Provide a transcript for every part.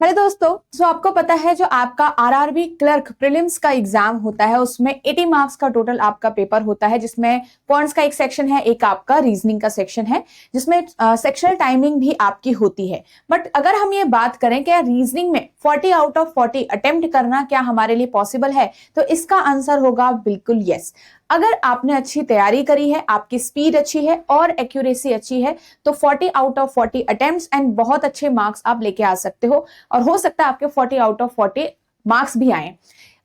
Hello दोस्तों। आपको पता है जो आपका आरआरबी क्लर्क प्रीलिम्स का एग्जाम होता है उसमें 80 मार्क्स का टोटल आपका पेपर होता है, जिसमें पॉइंट्स का एक सेक्शन है, एक आपका रीजनिंग का सेक्शन है, जिसमें सेक्शनल टाइमिंग भी आपकी होती है। बट अगर हम ये बात करें कि रीजनिंग में 40 आउट ऑफ 40 अटेम्प्ट करना क्या हमारे लिए पॉसिबल है, तो इसका आंसर होगा बिल्कुल यस। अगर आपने अच्छी तैयारी करी है, आपकी स्पीड अच्छी है और एक्यूरेसी अच्छी है, तो 40 आउट ऑफ 40 अटेम्प्ट्स एंड बहुत अच्छे मार्क्स आप लेके आ सकते हो, और हो सकता है आपके 40 आउट ऑफ 40 मार्क्स भी आए।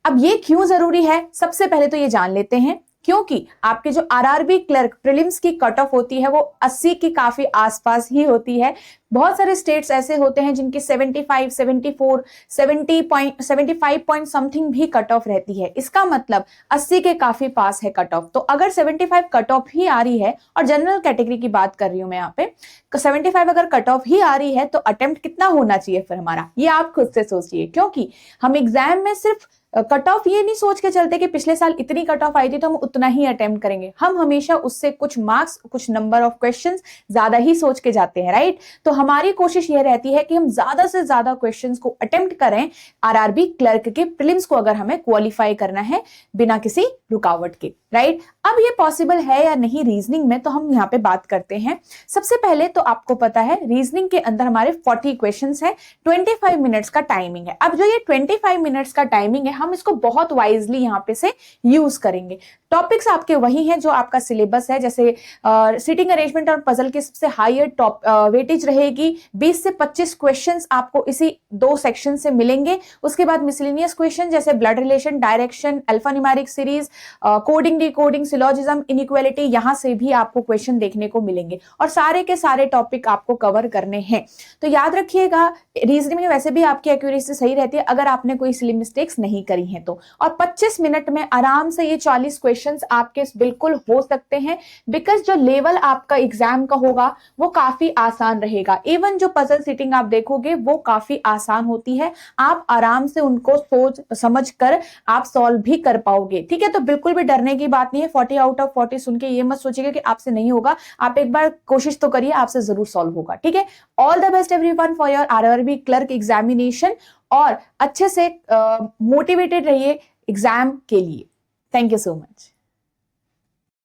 अब ये क्यों जरूरी है, सबसे पहले तो ये जान लेते हैं। क्योंकि आपके जो आरआरबी क्लर्क प्रीलिम्स की कट ऑफ होती है वो 80 की काफी आसपास ही होती है। बहुत सारे स्टेट्स ऐसे होते हैं जिनकी 75, 74, 75 पॉइंट समथिंग भी कट ऑफ रहती है। इसका मतलब 80 के काफी पास है कट ऑफ। तो अगर 75 कट ऑफ ही आ रही है, और जनरल कैटेगरी की बात कर रही हूं मैं यहाँ पे, 75 अगर कट ऑफ ही आ रही है तो अटेम्प्ट कितना होना चाहिए फिर हमारा, ये आप खुद से सोचिए। क्योंकि हम एग्जाम में सिर्फ कट ऑफ ये नहीं सोच के चलते कि पिछले साल इतनी कट ऑफ आई थी तो हम उतना ही अटेम्प्ट करेंगे। हम हमेशा उससे कुछ मार्क्स, कुछ नंबर ऑफ क्वेश्चंस ज्यादा ही सोच के जाते हैं, राइट। तो हमारी कोशिश ये रहती है कि हम ज्यादा से ज्यादा क्वेश्चंस को अटेम्प्ट करें आरआरबी क्लर्क के प्रीलिम्स को, अगर हमें क्वालिफाई करना है बिना किसी रुकावट के, राइट। अब ये पॉसिबल है या नहीं रीजनिंग में, तो हम यहाँ पे बात करते हैं। सबसे पहले तो आपको पता है रीजनिंग के अंदर हमारे 40 क्वेश्चंस है, 25 मिनट्स का टाइमिंग है। अब जो ये 25 मिनट्स का टाइमिंग है, हम इसको बहुत वाइजली यहाँ पे से यूज करेंगे। टॉपिक्स आपके वही हैं जो आपका सिलेबस है, जैसे सीटिंग अरेंजमेंट और पजल की सबसे हाईयर टॉप वेटेज रहेगी। 20 से 25 क्वेश्चंस आपको इसी दो सेक्शन से मिलेंगे। उसके बाद मिसलेनियस क्वेश्चन जैसे blood relation, direction, alpha numeric series, coding, decoding, syllogism, inequality, यहां से भी आपको क्वेश्चन देखने को मिलेंगे, और सारे के सारे टॉपिक आपको कवर करने हैं। तो याद रखिएगा, रीजनिंग में वैसे भी आपकी एक्यूरेसी सही रहती है अगर आपने कोई सिली मिस्टेक्स नहीं करी हैं तो। और 25 मिनट में आराम से ये 40 क्वेश्चंस आपके बिल्कुल हो सकते हैं, बिकॉज जो लेवल आपका एग्जाम का होगा वो काफी आसान रहेगा। इवन जो पजल सीटिंग आप देखोगे वो काफी आसान होती है, आप आराम से उनको सोच समझ कर आप सॉल्व भी कर पाओगे, ठीक है। तो बिल्कुल भी डरने की बात नहीं है। 40 आउट ऑफ 40 सुन के ये मत सोचिएगा कि आपसे नहीं होगा, आप एक बार कोशिश तो करिए, आपसे जरूर सॉल्व होगा, ठीक है। All the best everyone for your RRB clerk examination, और अच्छे से मोटिवेटेड रहिए एग्जाम के लिए। Thank you so much.